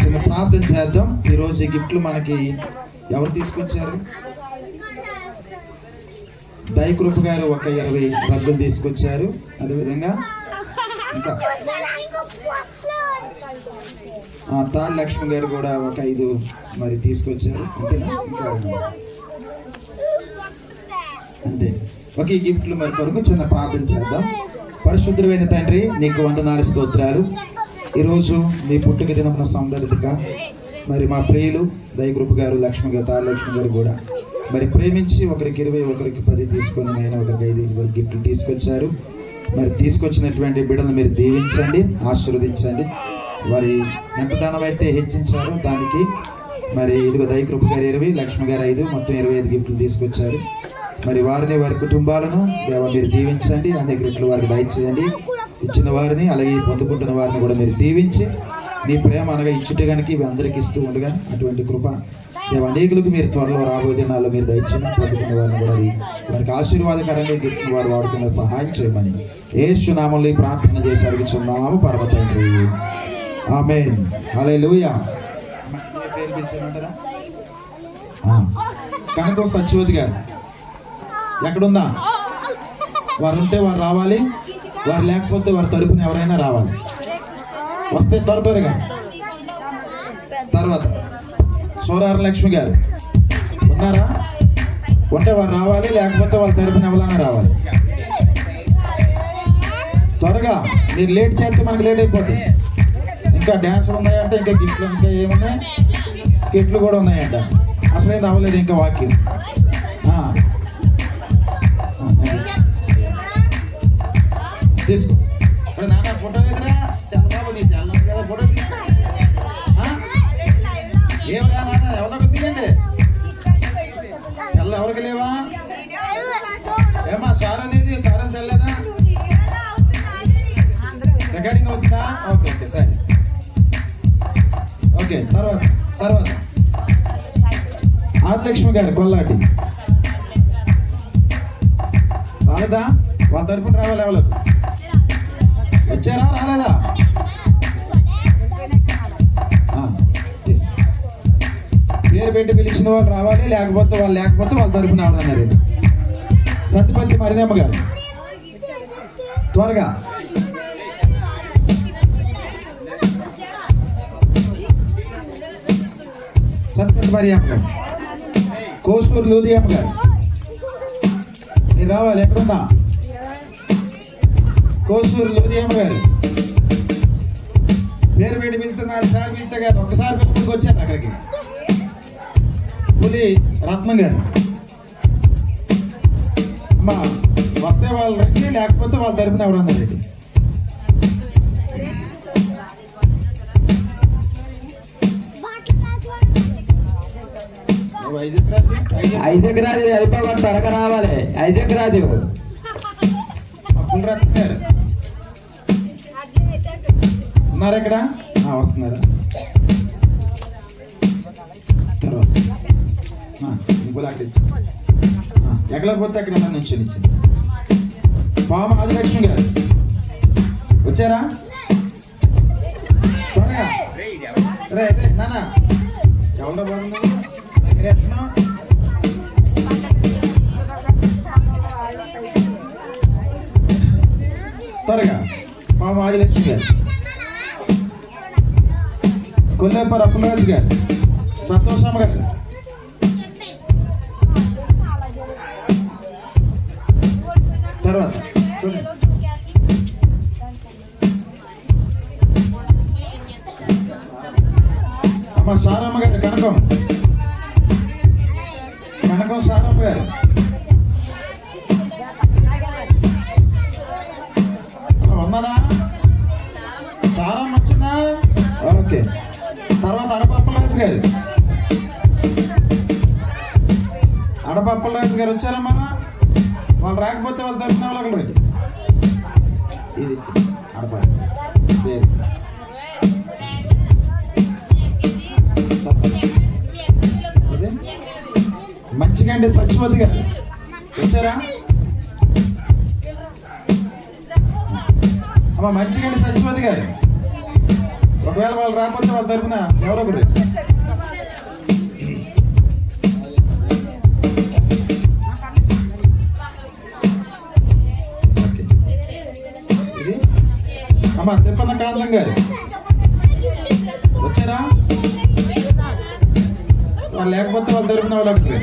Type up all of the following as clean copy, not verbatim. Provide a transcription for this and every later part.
చిన్న ప్రార్థన చేద్దాం. ఈరోజు ఈ గిఫ్ట్లు మనకి ఎవరు తీసుకొచ్చారు? దయకృప గారు ఒక 20 రగ్గులు తీసుకొచ్చారు. అదేవిధంగా ఇంకా తాళ లక్ష్మి గారు కూడా ఒక 5 మరి తీసుకొచ్చారు. అంతేనా? అంతే. ఒక ఈ గిఫ్ట్లు మరి కొరకు చిన్న ప్రార్థన చేద్దాం. పరిశుద్ధుడైన తండ్రి, నీకు వందనాలు, స్తోత్రాలు. ఈరోజు మీ పుట్టుక దినమున సందర్భంగా మరి మా ప్రియులు దయకృప గారు, లక్ష్మి గారు, తాళ లక్ష్మి గారు కూడా మరి ప్రేమించి ఒకరికి 20, ఒకరికి 10 తీసుకొని ఆయన ఒకరికి 5 గిఫ్ట్లు తీసుకొచ్చారు. మరి తీసుకొచ్చినటువంటి బిడ్డలు మీరు దీవించండి, ఆశీర్వదించండి. వారి ఎంత దానం అయితే హెచ్చించారో దానికి మరి ఇదిగో దయకృప గారు 20, లక్ష్మి గారు 5, మొత్తం 25 గిఫ్ట్లు తీసుకొచ్చారు. మరి వారిని, వారి కుటుంబాలను దేవ మీరు దీవించండి. అనేక గిఫ్ట్లు వారికి దయచేయండి. ఇచ్చిన వారిని అలాగే పొందుకుంటున్న వారిని కూడా మీరు దీవించి నీ ప్రేమ అనగా ఇచ్చుటగానికి ఇవి అందరికీ ఇస్తూ ఉండగా అటువంటి కృప దేవ అనేకులకు మీరు త్వరలో రాబోయే దినాల్లో మీరు దయచేయండి. పొందుకున్న వారిని కూడా వారికి ఆశీర్వాదకరంగా గిఫ్ట్ని వారు వాడుతున్న సహాయం చేయమని యేసు నామములో ప్రార్థన చేసి అడుగుచున్నాము పరమ తండ్రి. ఆమేన్. హల్లెలూయా. పేరు పిలిచేయమంటారా? కనకం సత్యవతి గారు ఎక్కడుందా? వారు ఉంటే వారు రావాలి, వారు లేకపోతే వారి తరపున ఎవరైనా రావాలి. వస్తే త్వరగా. తర్వాత సోరార లక్ష్మి గారు ఉన్నారా? ఉంటే వారు రావాలి, లేకపోతే వాళ్ళ తరపున ఎవరైనా రావాలి. త్వరగా. మీరు లేట్ చేస్తే మనకి లేట్ అయిపోతుంది. ఇంకా డ్యాన్సులు ఉన్నాయంటే, ఇంకా గిఫ్ట్లు, ఇంకా ఏమున్నాయి, స్కిట్లు కూడా ఉన్నాయంట. అసలేం అవ్వలేదు ఇంకా వాక్యం. తీసుకో. నాన్న ఫోటో ఎదురా చంద్రబాబు, నీ సెల్ కదా ఫోటో ఏమరా నాన్న, ఎవరో తీయండి. సెల్ ఎవరికి లేవా? ఏమా సార్ అనేది సారని సెల్లేదా? రికార్డింగ్ అవుతుందా? ఓకే ఓకే సరే. ఓకే. తర్వాత ఆదిలక్ష్మి గారు కొల్లాటి రాలేదా? వాళ్ళ తరపున రావాలి. ఎవరు వచ్చారా? రాలేదా? పేరు పెట్టి పిలిచిన వాళ్ళు రావాలి, లేకపోతే వాళ్ళ తరపున ఎవరన్నారండి? సత్యపతి మరినమ్మ గారు త్వరగా. సత్యపతి మరియమ్మ గారు, కోసూరు లూదియమ్మ గారు మీరు రావాలి. ఎక్కడున్నా? కోసూరు లూదియమ్మ గారు పేరు పెట్టి పిలుస్తున్నారు. సార్ పిలితే కాదు, ఒక్కసారి పిలుపుకి వచ్చారు అక్కడికి. పులి రత్నం గారు అమ్మా వస్తే వాళ్ళు రండి, లేకపోతే వాళ్ళ తరపున ఎవరన్నా రండి. ఐజక్ రాజు అయిపోయి త్వరగా రావాలి. ఐజక్ రాజు పులిరత్నం గారు ఉన్నారా ఇక్కడ? వస్తున్నారా? తర్వాత ఎక్కలేకపోతే అక్కడ నుంచి ఇచ్చింది. పాము ఆదిలక్ష్మి గారు వచ్చారా? త్వరగా రే నాన్న. ఎవరో బాగుంది త్వరగా. పాము ఆదిలక్ష్మి గారు, కొల్లేపర్ అప్పలరాజు గారు, సంతోషమ్మ గారు, తర్వాత అమ్మ సారమ్మ గారు, కనకం సారమ్మ గారు, ఉన్నదా? సారమ్మ వచ్చిందా? ఓకే. తర్వాత అడపప్పలరాజు గారు వచ్చారమ్మా. వాళ్ళు రాకపోతే వాళ్ళు తప్పిన వాళ్ళు రండి. ఇది ఇచ్చి అడప పేరు మంచిగండి సత్యవతి గారు వచ్చారా? అమ్మ మంచిగండి సత్యవతి గారు. ఒకవేళ వాళ్ళు రాకపోతే వాళ్ళ తరఫున ఎవరో ఒకరు అమ్మ తిప్పన్న కాంతం గారు వచ్చారా? వాళ్ళు లేకపోతే వాళ్ళ తరఫున వాళ్ళు ఒకరు.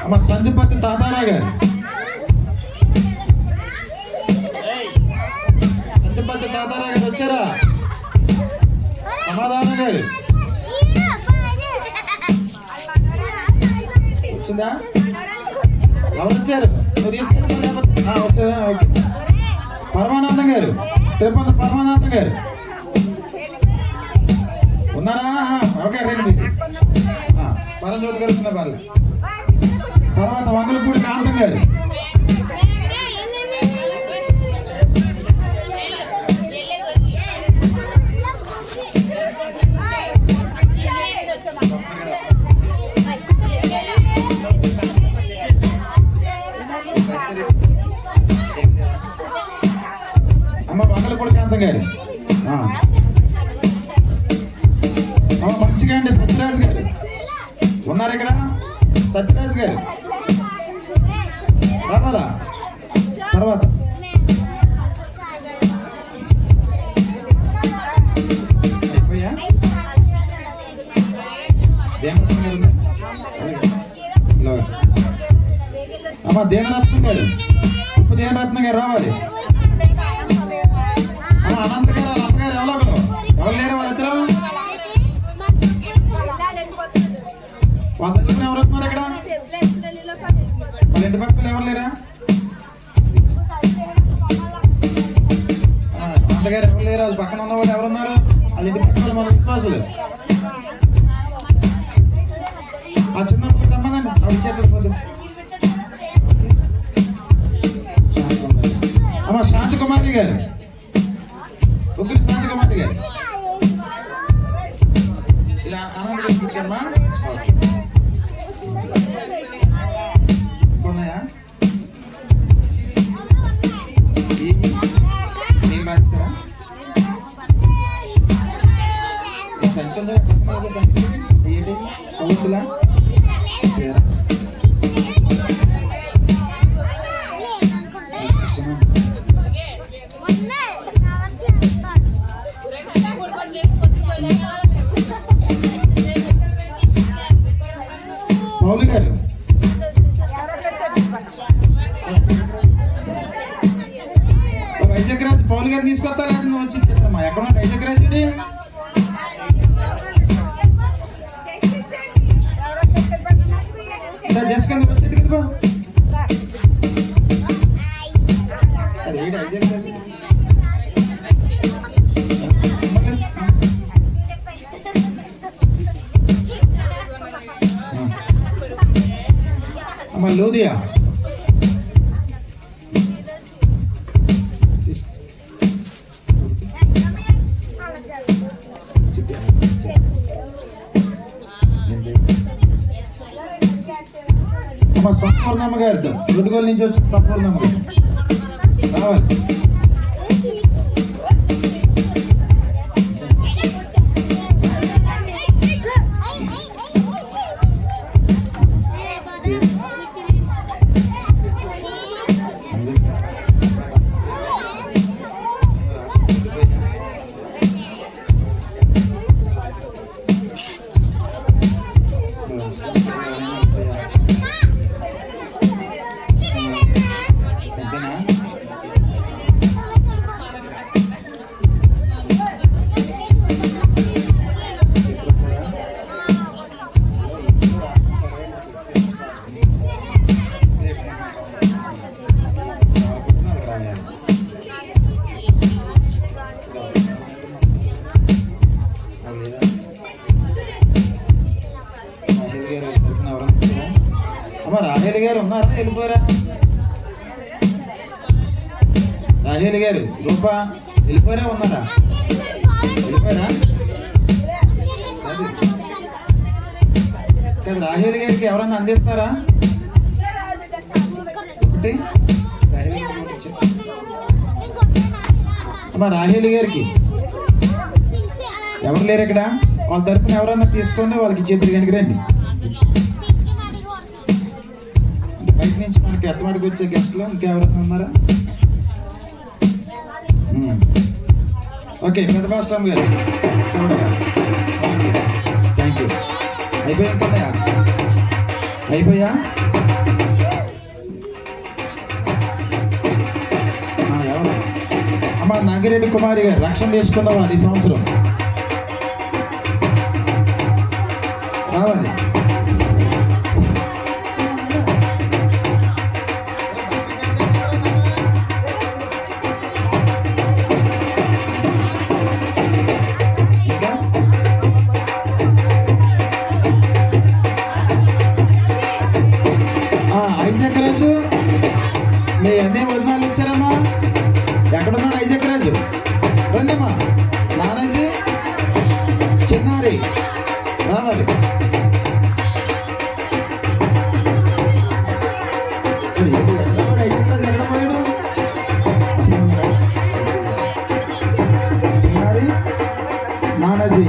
అమ్మ సంధిపతి తాతారా గారు. సంధిపతి తాతారా గారు వచ్చారా? సమాధానం గారు వచ్చిందా? ఎవరు వచ్చారు? నువ్వు తీసుకెళ్ళి వచ్చారా? ఓకే. పరమానందం గారు, తిరుపతి పరమానందం గారు ఉన్నారా? ఓకే రండి. మీకు పరంజ్యోతి గారు వచ్చిన వాళ్ళు. తర్వాత వంగలపూడి కాంతం గారు. అమ్మ వంగలపూడి కాంతం గారు. అమ్మ మంచిగా అండి సత్యరాజు గారు ఉన్నారు ఇక్కడ. సత్యరాజు గారు రావాలా? తర్వాత అమ్మ దేవరత్నం గారు, ఉప్పు దేవరత్నం గారు రావాలి. అమ్మ అనంత గారు, వాళ్ళ అమ్మగారు ఎవరో ఒకరు. ఎవరు లేరు వాళ్ళిద్దరు? వాళ్ళ దగ్గర ఎవరు వస్తున్నారు ఇక్కడ? వాళ్ళ ఇంటి పక్కన ఎవరు లేరా? అన్నగారు ఎవరు లేరు? వాళ్ళ పక్కన ఉన్నవాడు ఎవరున్నారు? వాళ్ళ ఇంటి పక్కన మన విశ్వాసులు. ఆ చిన్న రమ్మనండి, ఆవిడ చేతిపోదు. అమ్మ శాంతి కుమారి గారు, ఉగ్రి శాంతి కుమారి గారు ఇలా ఆనందం కూర్చోమ్మా. ఉన్నాయా? ఏం రాస్తారా? సంచులు ఏంటి చదువుతులా? పౌలు గారు వైజాగ్ రాజు పౌలు గారు తీసుకొస్తా లేదు నువ్వు వచ్చి ఇచ్చేస్తామా? ఎక్కడ వైజాగ్ రాజుడి జస్ట్ కింద వచ్చేది కదా. అదే వైజాగ్ రాజు అమ్మ లోదియా అమ్మ సంపూర్ణమ్మ గారు గుడిగోలు నుంచి వచ్చిన సంపూర్ణమ్మ గారు రావాలి. అమ్మ రాహేలి గారు ఉన్నారా? వెళ్ళిపోయారా? రాహేలి గారు రూపా వెళ్ళిపోయారా? ఉన్నారా? వెళ్ళిపోయారా? కాదు, రాహేల్ గారికి ఎవరన్నా అందిస్తారా? ఒకటి రాహేల్ గారికి ఒకటి ఇచ్చేయి. అమ్మా రాహేల్ గారికి ఎవరు లేరు ఇక్కడ, వాళ్ళ తరపున ఎవరన్నా తీసుకోండి, వాళ్ళకి ఇచ్చేద్దరు కనుక రండి. బయట నుంచి మనకి ఎత్తమాటికి వచ్చే గెస్ట్లు ఇంకెవరన్నా ఉన్నారా? ఓకే, పెద్ద పాస్టర్ గారు థ్యాంక్ యూ. అయిపోయా కదయా? అయిపోయా? ఎవరు? అమ్మ నాగిరెడ్డి కుమారి గారు రక్షణ తీసుకున్నవారు ఈ సంవత్సరం రావాలి. ఇంకా ఐజక్ రాజు మీ అన్నీ వదినాలు వచ్చారమ్మా. ఎక్కడున్నాడు ఐజక్ రాజు? రండమ్మా. నానాజీ చిన్నారి రావాలి. చిన్నారి నానాజీ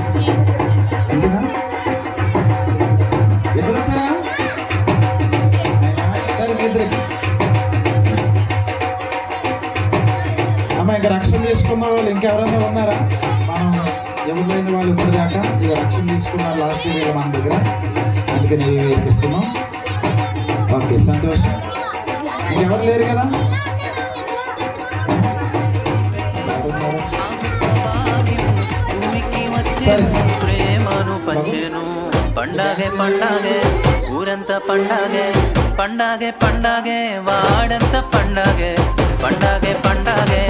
అంతేనా? ఎప్పుడు వచ్చారా? సరే మీ ఇద్దరికి అమ్మ. ఇంకా రక్షణ తీసుకున్న వాళ్ళు ఇంకెవరైనా ఉన్నారా? మనం ఎవరైన వాళ్ళు ఇప్పుడు దాకా ఇక రక్షణ తీసుకున్నారు లాస్ట్ ఇయర్ మన దగ్గర, అందుకని ఇవి ఇస్తున్నాం. ఓకే, సంతోషం. ఇంకెవరు లేరు కదా? సరే, ప్రేమను పంచెను పండగే పండగే ఊరంతా పండగే పండగే పండగే వాడంతా పండగే పండగే పండగే